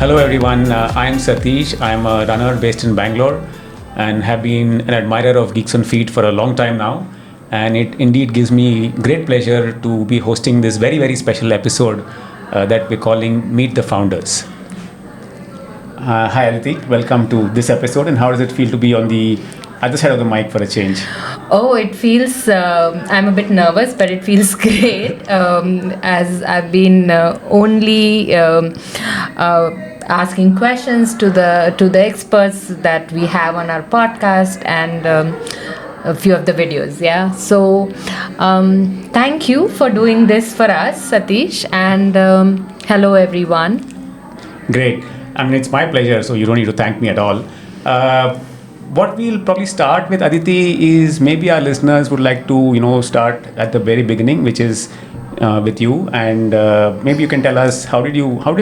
Hello everyone, I'm Satish. I'm a runner based in Bangalore and have been an admirer of GeeksOnFeet for a long time now. And it indeed gives me great pleasure to be hosting this very, very special episode that we're calling Meet the Founders. Hi Aditi, welcome to this episode. And how does it feel to be on the other side of the mic for a change? Oh, it feels, I'm a bit nervous, but it feels great as I've been only asking questions to the experts that we have on our podcast and a few of the videos. Yeah. So thank you for doing this for us, Satish. And hello, everyone. Great. I mean, it's my pleasure, so you don't need to thank me at all. What we'll probably start with, Aditi, is maybe our listeners would like to, start at the very beginning, which is with you, and maybe you can tell us how did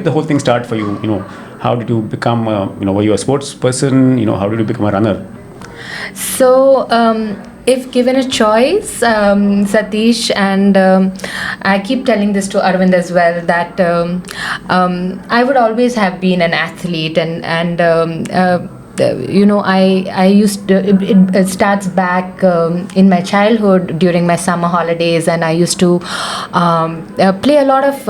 the whole thing start for you? How did you become, were you a sports person? How did you become a runner? So, if given a choice, Satish, and I keep telling this to Arvind as well, that I would always have been an athlete, and I used to, it starts back in my childhood during my summer holidays, and I used to play a lot of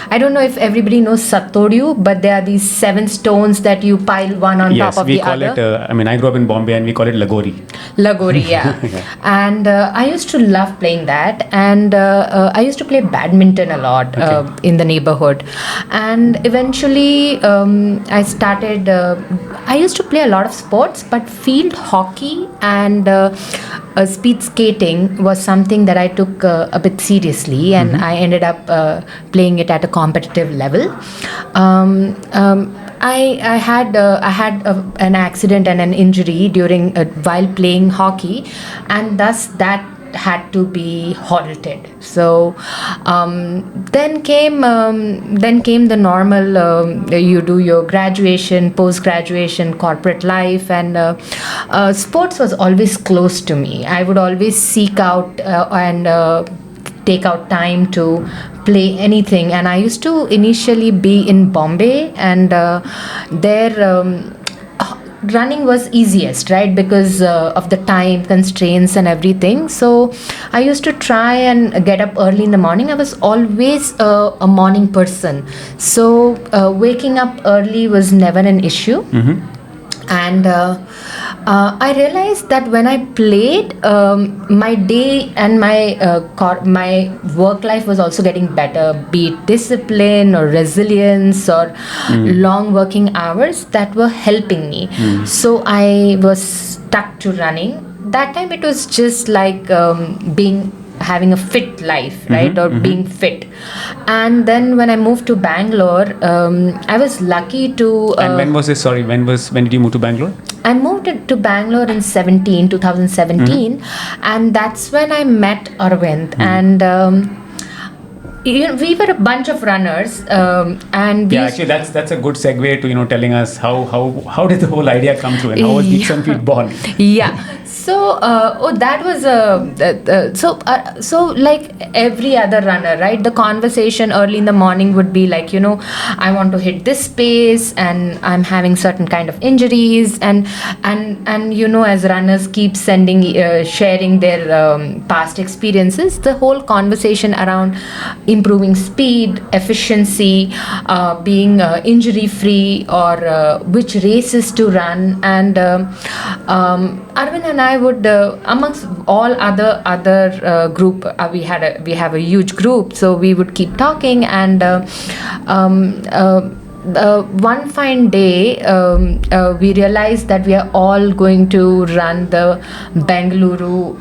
I don't know if everybody knows Satoryu, but there are these 7 stones that you pile one on top of the other. Yes, we call it, I grew up in Bombay and we call it Lagori. Lagori, yeah. And I used to love playing that, and I used to play badminton a lot in the neighborhood. And eventually I started, I used to play a lot of sports, but field hockey and speed skating was something that I took a bit seriously, and I ended up playing it at a competitive level. I had an accident and an injury during while playing hockey, and thus that had to be halted. So then came the normal, you do your graduation, post-graduation, corporate life, and sports was always close to me. I would always seek out and take out time to play anything, and I used to initially be in Bombay, and there running was easiest, right, because of the time constraints and everything. So I used to try and get up early in the morning. I was always a morning person, so waking up early was never an issue. And I realized that when I played, my day and my work life was also getting better, be it discipline or resilience or long working hours that were helping me. So I was stuck to running. That time it was just like having a fit life, right, or being fit. And then when I moved to Bangalore, I was lucky to and when was this? Sorry, when did you move to Bangalore? I moved to Bangalore in 2017, and that's when I met Arvind, and we were a bunch of runners, and actually that's a good segue to telling us how did the whole idea come through, and how was GeeksOnFeet born? So that was so like every other runner, right? The conversation early in the morning would be like, I want to hit this pace, and I'm having certain kind of injuries, and as runners keep sharing their past experiences, the whole conversation around improving speed, efficiency, being injury free, or which races to run, and Arvind and I would, amongst all other group, we have a huge group, so we would keep talking, and one fine day we realized that we are all going to run the Bengaluru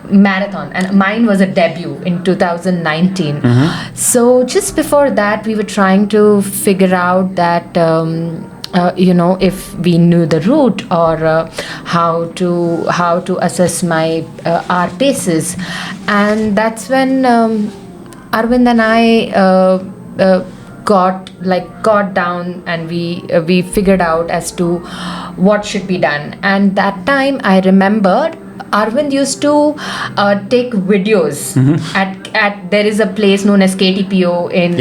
marathon, and mine was a debut in 2019. So just before that, we were trying to figure out that if we knew the route, or how to assess our paces. And that's when Arvind and I got down, and we figured out as to what should be done. And that time I remembered Arvind used to take videos at there is a place known as KTPO in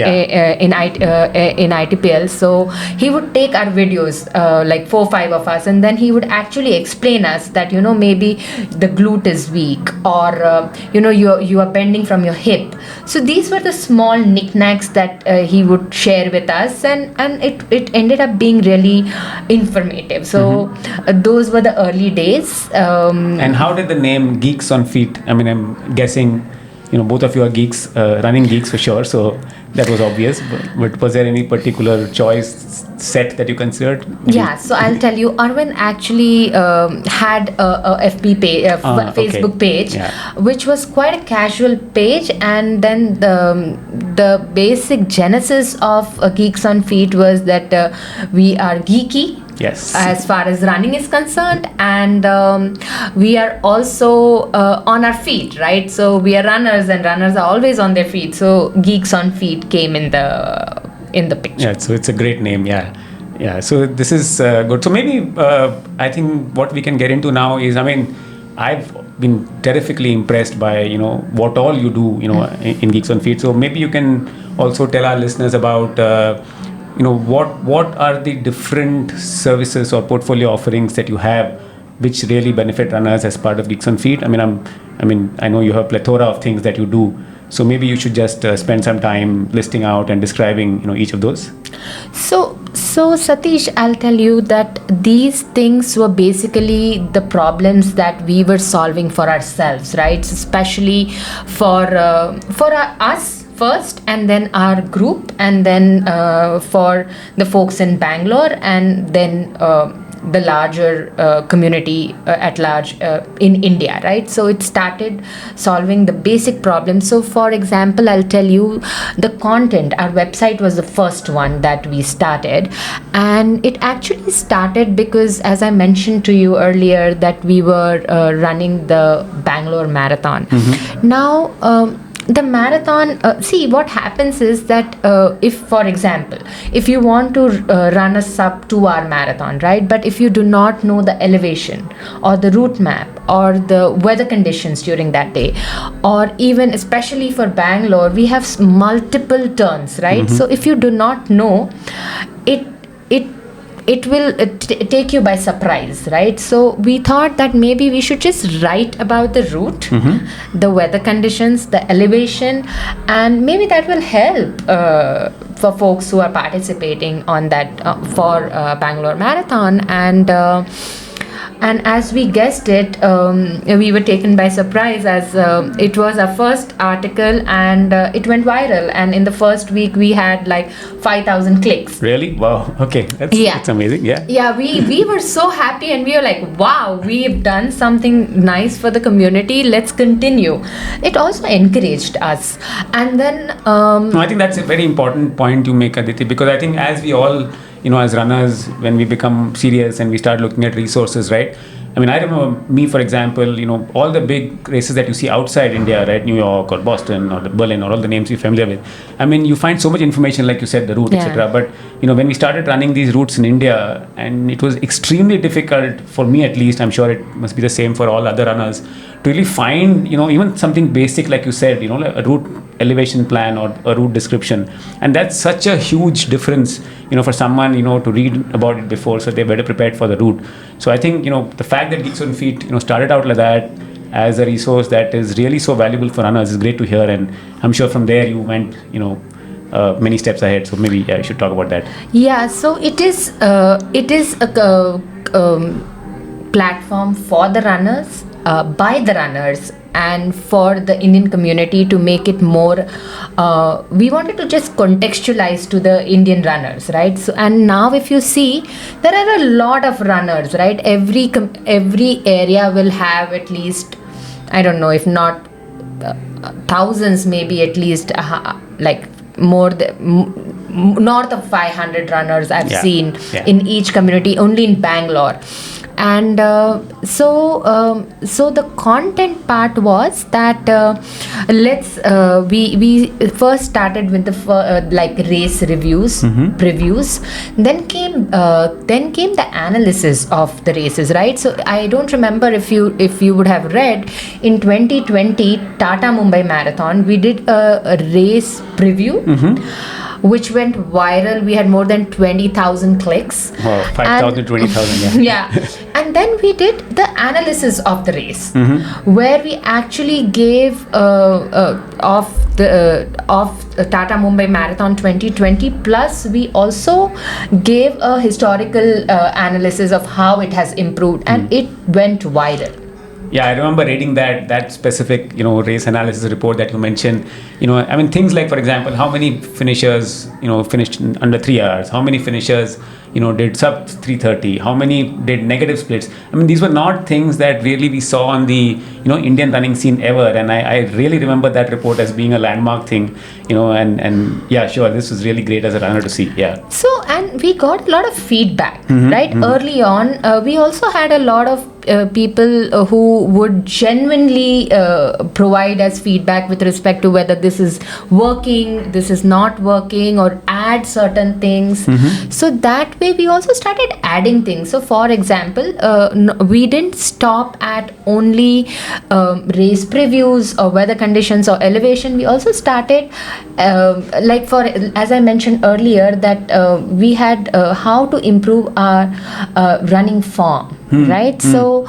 ITPL. So he would take our videos, like 4-5 of us, and then he would actually explain us that maybe the glute is weak, or you are bending from your hip. So these were the small knickknacks that he would share with us, and it ended up being really informative. So those were the early days. And how did the name Geeks on Feet? I mean, I'm guessing both of you are geeks, running geeks for sure, so that was obvious, but was there any particular choice set that you considered? Yeah, so I'll tell you, Arvind actually had a FB page, Facebook page, which was quite a casual page, and then the basic genesis of Geeks on Feet was that we are geeky. Yes. As far as running is concerned, and we are also on our feet, right? So we are runners, and runners are always on their feet. So Geeks on Feet came in the picture. Yeah, so it's a great name. Yeah. So this is good. So maybe I think what we can get into now is, I've been terrifically impressed by what all you do in Geeks on Feet. So maybe you can also tell our listeners about what are the different services or portfolio offerings that you have which really benefit runners as part of Geeks on Feet. I know you have a plethora of things that you do, so maybe you should just spend some time listing out and describing each of those. So Satish, I'll tell you that these things were basically the problems that we were solving for ourselves, right? Especially for us first, and then our group, and then for the folks in Bangalore, and then the larger community at large in India, right? So it started solving the basic problems. So for example, I'll tell you the content. Our website was the first one that we started, and it actually started because, as I mentioned to you earlier, that we were running the Bangalore Marathon. Now the marathon, see what happens is that if, for example, if you want to run a sub 2-hour marathon, right, but if you do not know the elevation or the route map or the weather conditions during that day, or even especially for Bangalore, we have multiple turns, right? So if you do not know it will take you by surprise, right? So we thought that maybe we should just write about the route, the weather conditions, the elevation, and maybe that will help for folks who are participating on that for Bangalore Marathon. And as we guessed it, we were taken by surprise, as it was our first article, and it went viral. And in the first week, we had like 5,000 clicks. Really? Wow. Okay. That's amazing. Yeah. Yeah, we were so happy, and we were like, wow, we've done something nice for the community. Let's continue. It also encouraged us. And then... No, I think that's a very important point you make, Aditi, because I think as we all... as runners, when we become serious and we start looking at resources, right? I remember me, for example, all the big races that you see outside India, right? New York or Boston or Berlin or all the names you're familiar with. You find so much information, like you said, the route, etc. But, when we started running these routes in India, and it was extremely difficult for me, at least, I'm sure it must be the same for all other runners, to really find, even something basic, like you said, like a route elevation plan or a route description. And that's such a huge difference, for someone, to read about it before, so they're better prepared for the route. So I think, the fact that Geeks on Feet, started out like that as a resource that is really so valuable for runners is great to hear. And I'm sure from there you went, many steps ahead. So maybe I should talk about that. Yeah, so it is a platform for the runners, by the runners, and for the Indian community to make it more, we wanted to just contextualize to the Indian runners, right? So, and now if you see, there are a lot of runners, right? Every area will have at least, I don't know, if not thousands, maybe at least like more north of 500 runners I've Yeah. seen Yeah. in each community, only in Bangalore. And so the content part was that we first started with the like race reviews, previews. Then came the analysis of the races, right? So I don't remember if you would have read in 2020 Tata Mumbai Marathon, we did a race preview. Which went viral. We had more than 20,000 clicks. Wow, 5,000, 20,000, yeah. And then we did the analysis of the race, where we actually gave of Tata Mumbai Marathon 2020. Plus, we also gave a historical analysis of how it has improved, and it went viral. Yeah, I remember reading that specific, race analysis report that you mentioned. I mean, things like, for example, how many finishers, finished in under 3 hours? How many finishers, did sub 3:30? How many did negative splits? I mean, these were not things that really we saw on the, Indian running scene ever. And I really remember that report as being a landmark thing, and yeah, sure, this was really great as a runner to see. Yeah. So, and we got a lot of feedback, right? Early on, we also had a lot of people who would genuinely provide us feedback with respect to whether this is working, this is not working, or add certain things. So that way we also started adding things. So for example, we didn't stop at only race previews or weather conditions or elevation. We also started like for, as I mentioned earlier, that we had how to improve our running form, right? So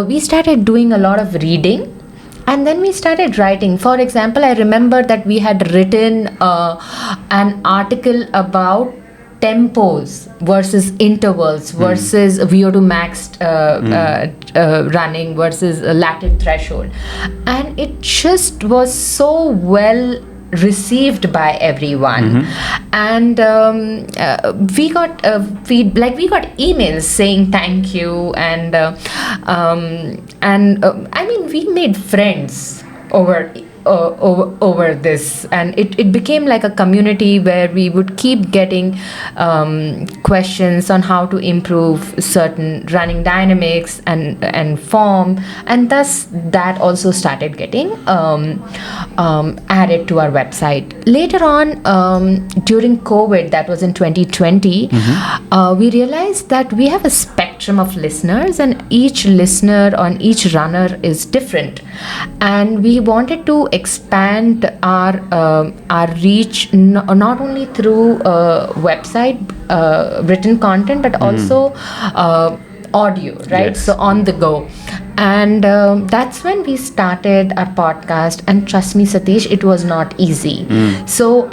we started doing a lot of reading, and then we started writing. For example, I remember that we had written an article about tempos versus intervals versus VO2 max running versus lactate threshold, and it just was so well received by everyone. And we got we got emails saying thank you, and I mean, we made friends over this, and it became like a community where we would keep getting questions on how to improve certain running dynamics and form, and thus that also started getting added to our website. Later on, during COVID, that was in 2020, we realized that we have a spectrum of listeners, and each listener on each runner is different, and we wanted to expand our reach not only through website written content, but also audio, right? Yes. So on the go. And that's when we started our podcast, and trust me, Satish, it was not easy. So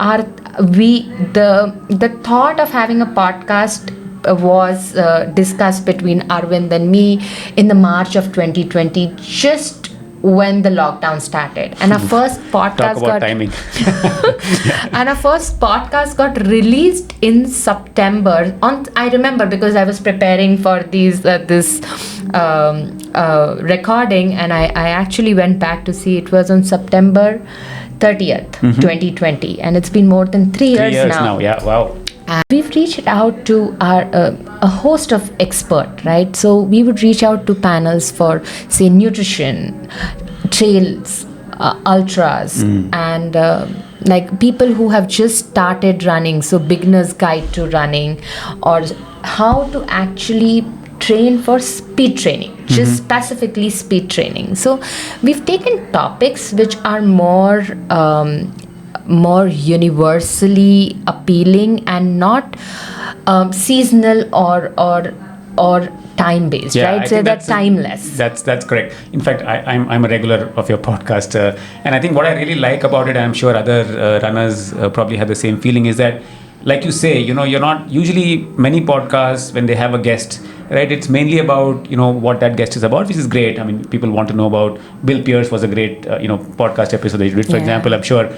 the thought of having a podcast was discussed between Arvind and me in the March of 2020, just when the lockdown started, and our first podcast Talk about timing. and our first podcast got released in September. I remember because I was preparing for this recording, and I actually went back to see it was on September 30th, 2020, and it's been more than 3 years now. 3 years now, yeah, wow. And we've reached out to a host of experts, right? So we would reach out to panels for, say, nutrition, trails, ultras, and like people who have just started running, so beginner's guide to running, or how to actually train for speed training, just specifically speed training. So we've taken topics which are more universally appealing and not seasonal or time based, Yeah, right? I So think they're that's timeless. That's correct. In fact, I'm a regular of your podcast, and I think what I really like about it, and I'm sure other runners probably have the same feeling, is that, like you say, you're not usually many podcasts when they have a guest, right? It's mainly about what that guest is about, which is great. I mean, people want to know about Bill Pierce was a great podcast episode that you did, for example. I'm sure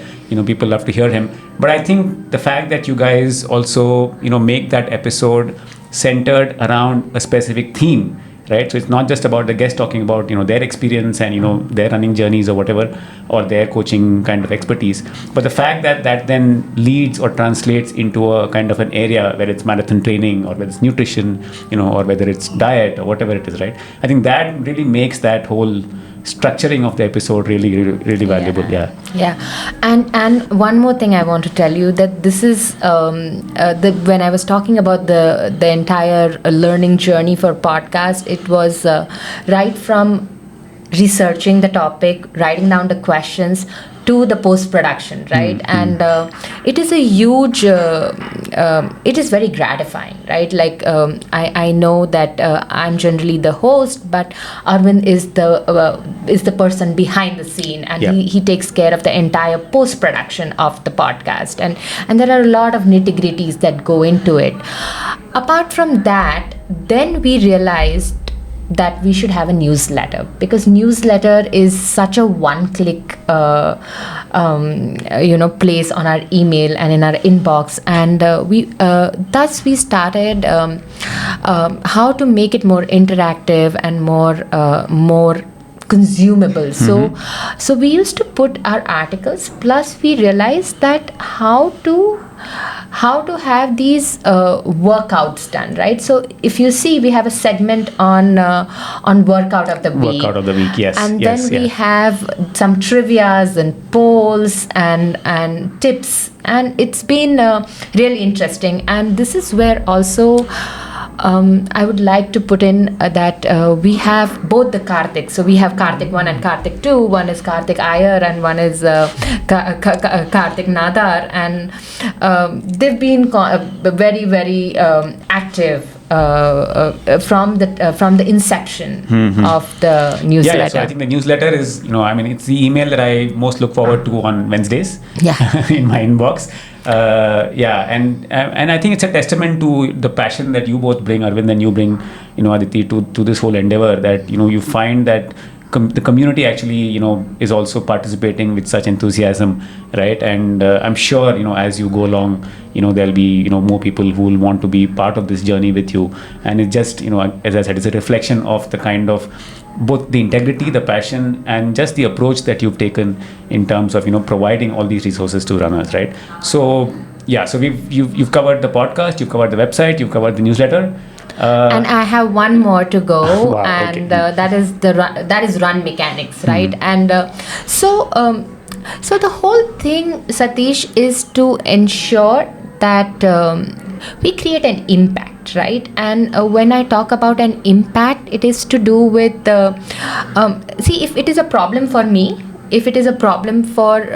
people love to hear him. But I think the fact that you guys also make that episode centered around a specific theme right? So it's not just about the guest talking about their experience and their running journeys or whatever, or their coaching kind of expertise, but the fact that that then leads or translates into a kind of an area where it's marathon training, or whether it's nutrition, or whether it's diet or whatever it is, right? I think that really makes that whole structuring of the episode really valuable. Yeah. And one more thing I want to tell you, that this is when I was talking about the entire learning journey for podcast, it was right from researching the topic, writing down the questions, to the post-production, right? And it is a huge, it is very gratifying, right? Like I know that I'm generally the host, but Arvind is the person behind the scene, and he takes care of the entire post-production of the podcast, and there are a lot of nitty-gritties that go into it. Apart from that, then we realized that we should have a newsletter, because newsletter is such a one-click place on our email and in our inbox, and thus we started how to make it more interactive and more consumable. So we used to put our articles, plus we realized that how to have these workouts done, right? So if you see, we have a segment on workout of the week. Yes. And then we have some trivias and polls and tips, and it's been really interesting. And this is where also I would like to put in that we have both the Karthik. So we have Karthik 1 and Karthik 2. One is Karthik Iyer and one is Karthik Nadar. And they've been very, very active from the inception of the newsletter. Yeah, so I think the newsletter is, it's the email that I most look forward to on Wednesdays in my inbox. And I think it's a testament to the passion that you both bring, Arvind, and you bring, Aditi, to this whole endeavor, that, you find that the community actually, is also participating with such enthusiasm, right? And I'm sure, as you go along, there'll be, more people who will want to be part of this journey with you. And it's just, as I said, it's a reflection of the kind of both the integrity, the passion, and just the approach that you've taken in terms of, providing all these resources to runners, right? So, so you've covered the podcast, you've covered the website, you've covered the newsletter. And I have one more to go. Wow, and okay. that is run mechanics, right? And so the whole thing, Satish, is to ensure that we create an impact, right? And when I talk about an impact, it is to do with see, if it is a problem for me, if it is a problem for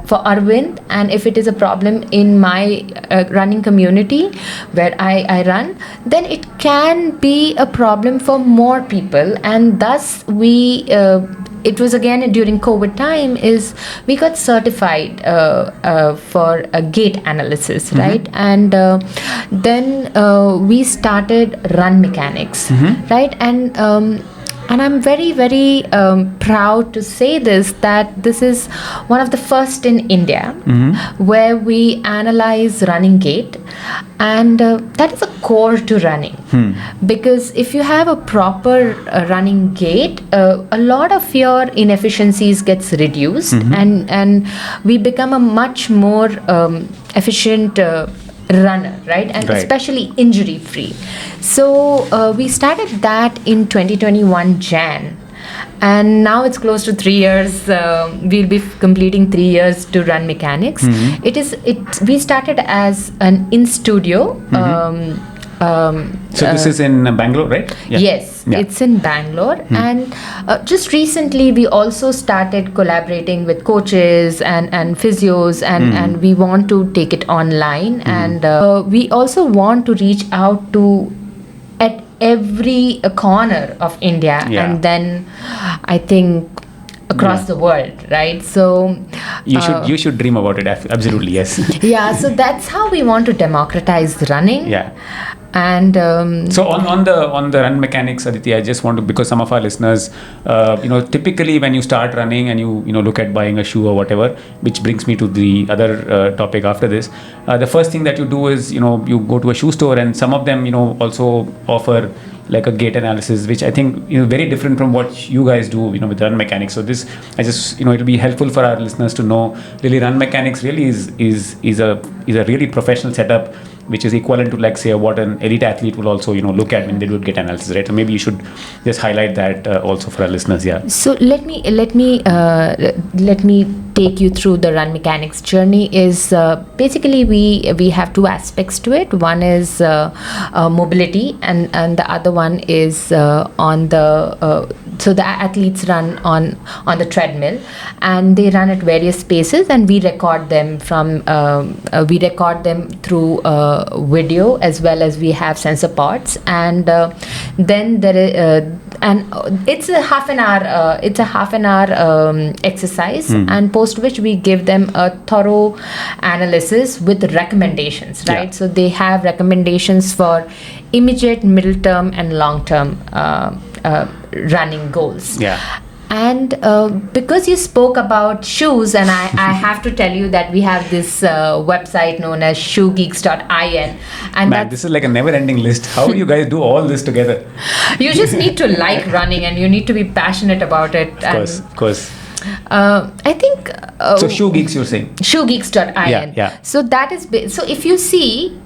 Arvind, and if it is a problem in my running community where I run, then it can be a problem for more people. And thus it was again during COVID time, is we got certified for a gait analysis, right? And then we started run mechanics, right? And I'm very, very proud to say that this is one of the first in India where we analyze running gait, and that is a core to running. Because if you have a proper running gait, a lot of your inefficiencies gets reduced, and we become a much more efficient runner, right? And especially injury free. So we started that in 2021 Jan, and now it's close to 3 years. We'll be completing 3 years to run mechanics. We started as an in studio. So this is in Bangalore, right? Yes, it's in Bangalore. And just recently we also started collaborating with coaches and physios, and we want to take it online. And we also want to reach out to at every corner of India, and then I think across the world, right? So you should dream about it. Absolutely, yes. So that's how we want to democratize running. And so on the run mechanics, Aditi, I just want to, because some of our listeners, typically when you start running and you look at buying a shoe or whatever, which brings me to the other topic after this. The first thing that you do is you go to a shoe store, and some of them also offer like a gait analysis, which I think very different from what you guys do with run mechanics. So this, I just it'll be helpful for our listeners to know really run mechanics really is a really professional setup, which is equivalent to, like, say, what an elite athlete will also look at when they do gait analysis, right? So maybe you should just highlight that also for our listeners. Yeah. So let me take you through the run mechanics journey. Is basically we have two aspects to it. One is mobility, and the other one is on the so the athletes run on the treadmill, and they run at various paces, and we record them through video, as well as we have sensor pods, and then there is and it's a half an hour exercise, and post which we give them a thorough analysis with recommendations, right? So they have recommendations for immediate, middle term, and long term running goals. And because you spoke about shoes, and I have to tell you that we have this website known as shoegeeks.in. And man, this is like a never-ending list. How do you guys do all this together? You just need to like running, and you need to be passionate about it. Of course. I think... so Shoe Geeks, you're saying? Shoegeeks.in. Yeah. So that is... So if you see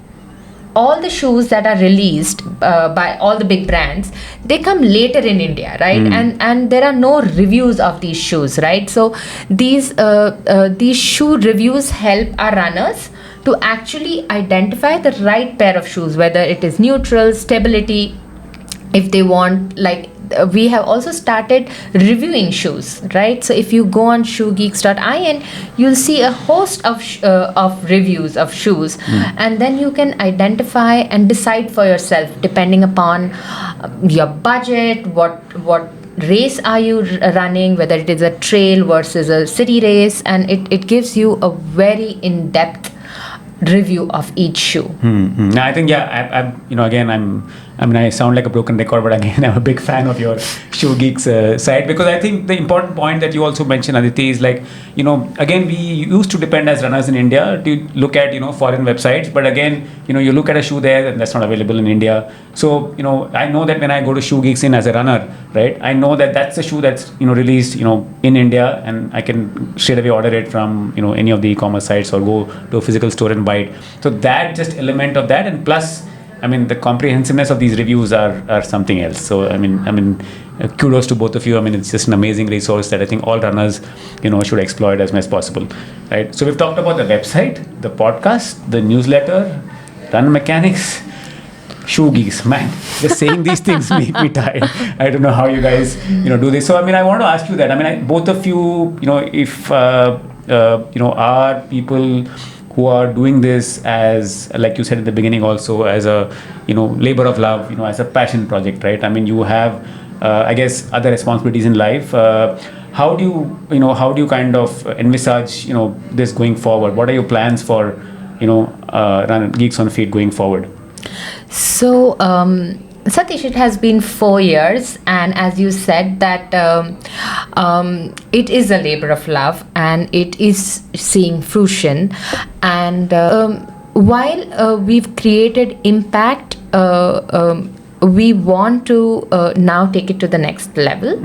all the shoes that are released by all the big brands, they come later in India, right? And there are no reviews of these shoes, right? So these shoe reviews help our runners to actually identify the right pair of shoes, whether it is neutral, stability, if they want, like, we have also started reviewing shoes, right? So if you go on shoegeeks.in, you'll see a host of reviews of shoes, and then you can identify and decide for yourself, depending upon your budget, what race are you running, whether it is a trail versus a city race, and it gives you a very in-depth review of each shoe. I think I sound like a broken record, but again, I'm a big fan of your Shoe Geeks site, because I think the important point that you also mentioned, Aditi, is like, again, we used to depend as runners in India to look at, foreign websites, but again, you look at a shoe there and that's not available in India. So, I know that when I go to Shoe Geeks in as a runner, right, I know that that's a shoe that's, released, in India, and I can straight away order it from, any of the e-commerce sites, or go to a physical store and buy it. So that just element of that, and plus, the comprehensiveness of these reviews are something else. So kudos to both of you. It's just an amazing resource that I think all runners, should exploit as much as possible, right? So we've talked about the website, the podcast, the newsletter, run mechanics, Shoe Geeks. Man, just saying these things make me tired. I don't know how you guys, do this. So I want to ask you that. Both of you, if are people who are doing this as, like you said at the beginning, also as a labor of love, as a passion project, right? You have I guess other responsibilities in life. How do you kind of envisage this going forward? What are your plans for run Geeks on Feet going forward? So Satish, it has been 4 years, and as you said that it is a labor of love, and it is seeing fruition, and while we've created impact, we want to now take it to the next level.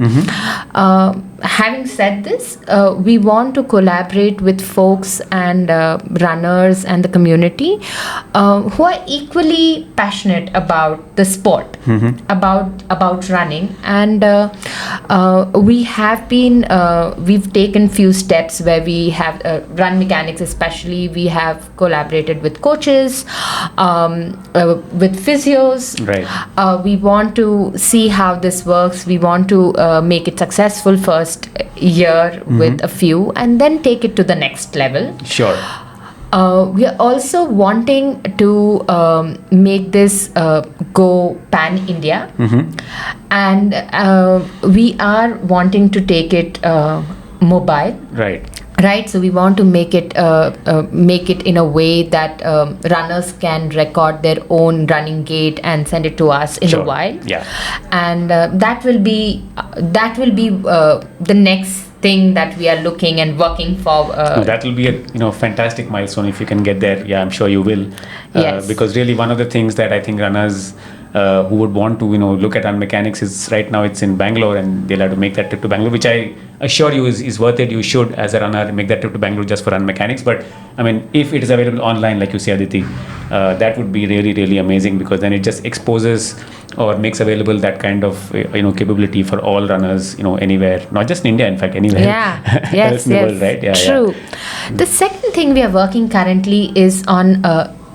Having said this, we want to collaborate with folks and runners and the community who are equally passionate about the sport, about running, and we've taken few steps where we have run mechanics, especially we have collaborated with coaches, with physios. Right. We want to see how this works. We want to make it successful first year with a few, and then take it to the next level. Sure. We are also wanting to make this go pan-India, and we are wanting to take it mobile. Right, so we want to make it in a way that runners can record their own running gait and send it to us in the wild. Yeah. And that will be the next thing that we are looking and working for. That will be a fantastic milestone if you can get there. Yeah, I'm sure you will. Yes. Because really one of the things that I think runners who would want to look at run mechanics is right now it's in Bangalore, and they'll have to make that trip to Bangalore, which I assure you is worth it. You should, as a runner, make that trip to Bangalore just for run mechanics. But I mean, if it is available online, like you say, Aditi, that would be really, really amazing, because then it just exposes or makes available that kind of capability for all runners, anywhere, not just in India, in fact, anywhere. Yeah. Yes. else in the world, right? Yeah, True. yeah. The second thing we are working currently is on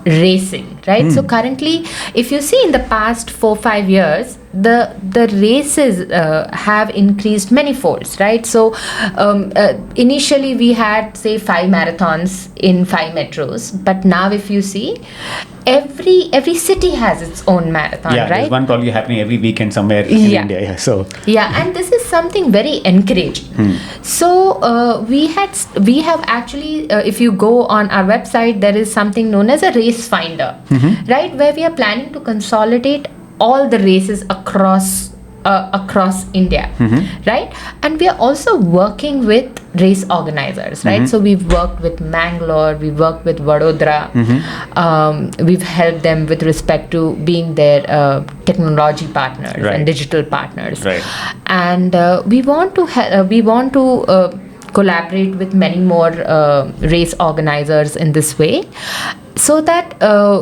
racing, right? So currently, if you see in the past 4-5 years, the races have increased many folds, right? So initially we had, say, 5 marathons in 5 metros, but now if you see, every city has its own marathon, Yeah, right? there's one probably happening every weekend somewhere in Yeah. India. Yeah, so And this is something very encouraging. So we have actually, if you go on our website, there is something known as a race finder, right, where we are planning to consolidate all the races across India, right? And we are also working with race organizers, right? So we've worked with Mangalore, we've worked with Vadodara, we've helped them with respect to being their technology partners and digital partners, right. And we want to collaborate with many more race organizers in this way, so that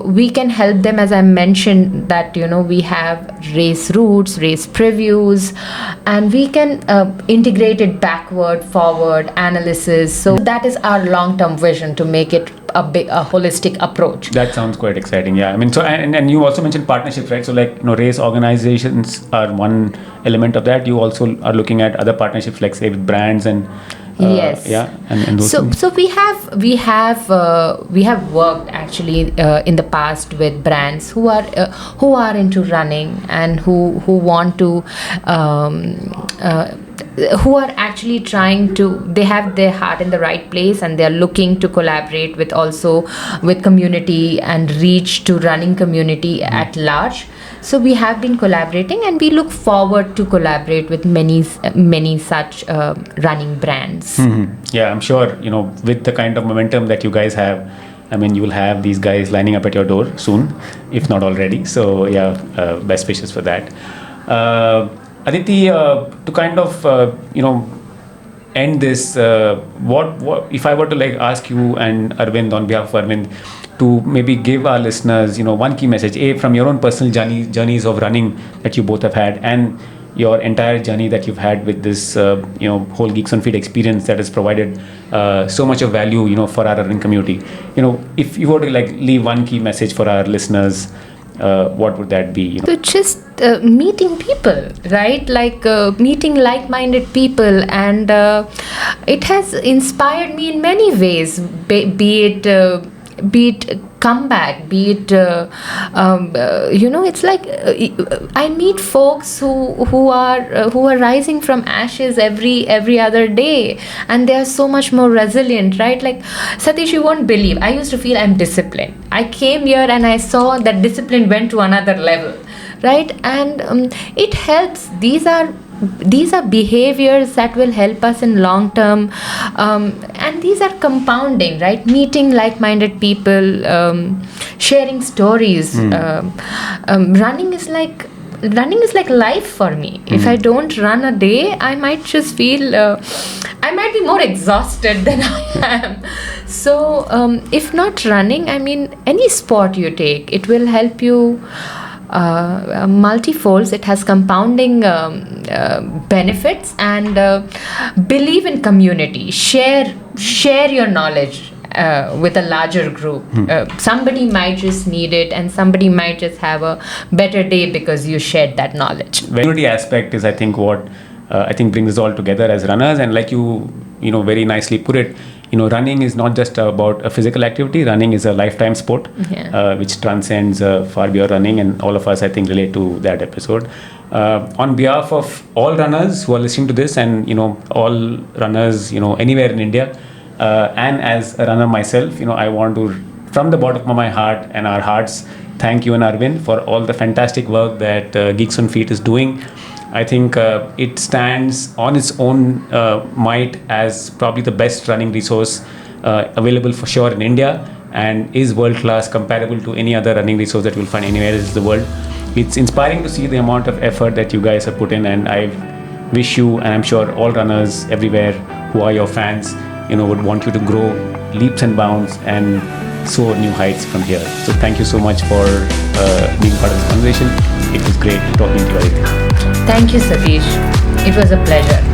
we can help them, as I mentioned, that we have race routes, race previews, and we can integrate it backward, forward analysis. So that is our long-term vision, to make it a holistic approach. That sounds quite exciting. Yeah, I mean, so and you also mentioned partnerships, right? So like race organizations are one element of that. You also are looking at other partnerships, like say with brands and yes. Yeah, and those things. So we have worked actually in the past with brands who are into running, and who want to who are actually trying to, they have their heart in the right place, and they are looking to collaborate with community and reach to running community at large. So we have been collaborating, and we look forward to collaborate with many such running brands. Yeah, I'm sure with the kind of momentum that you guys have, I mean, you will have these guys lining up at your door soon, if not already. So yeah, best wishes for that. Aditi, to kind of end this, what if I were to ask you and Arvind, on behalf of Arvind, to maybe give our listeners one key message, from your own personal journeys of running that you both have had, and your entire journey that you've had with this whole Geeks on Feet experience that has provided so much of value for our running community. If you were to leave one key message for our listeners, what would that be? So just meeting people, right? Meeting like-minded people, and it has inspired me in many ways. Be it comeback, be it it's like I meet folks who are rising from ashes every other day, and they are so much more resilient, right? Like, Satish, you won't believe, I used to feel I'm disciplined. I came here and I saw that discipline went to another level, right? And it helps. These are behaviors that will help us in long term, and these are compounding, right? Meeting like-minded people, sharing stories. Running is like life for me. If I don't run a day, I might just feel I might be more exhausted than I am. So if not running, I mean, any sport you take, it will help you multifolds. It has compounding benefits, and believe in community. Share your knowledge with a larger group. Somebody might just need it, and somebody might just have a better day because you shared that knowledge. The community aspect is, I think, what I think brings us all together as runners. And like you very nicely put it, running is not just about a physical activity. Running is a lifetime sport, which transcends far beyond running, and all of us, I think, relate to that episode. On behalf of all runners who are listening to this, and all runners anywhere in India, and as a runner myself, I want to, from the bottom of my heart and our hearts, thank you and Arvind for all the fantastic work that Geeks on Feet is doing. I think it stands on its own might as probably the best running resource available for sure in India, and is world class, comparable to any other running resource that you'll find anywhere else in the world. It's inspiring to see the amount of effort that you guys have put in, and I wish you, and I'm sure all runners everywhere who are your fans, would want you to grow leaps and bounds and soar new heights from here. So thank you so much for being part of this conversation. It was great talking to you, Aditi. Thank you, Satish. It was a pleasure.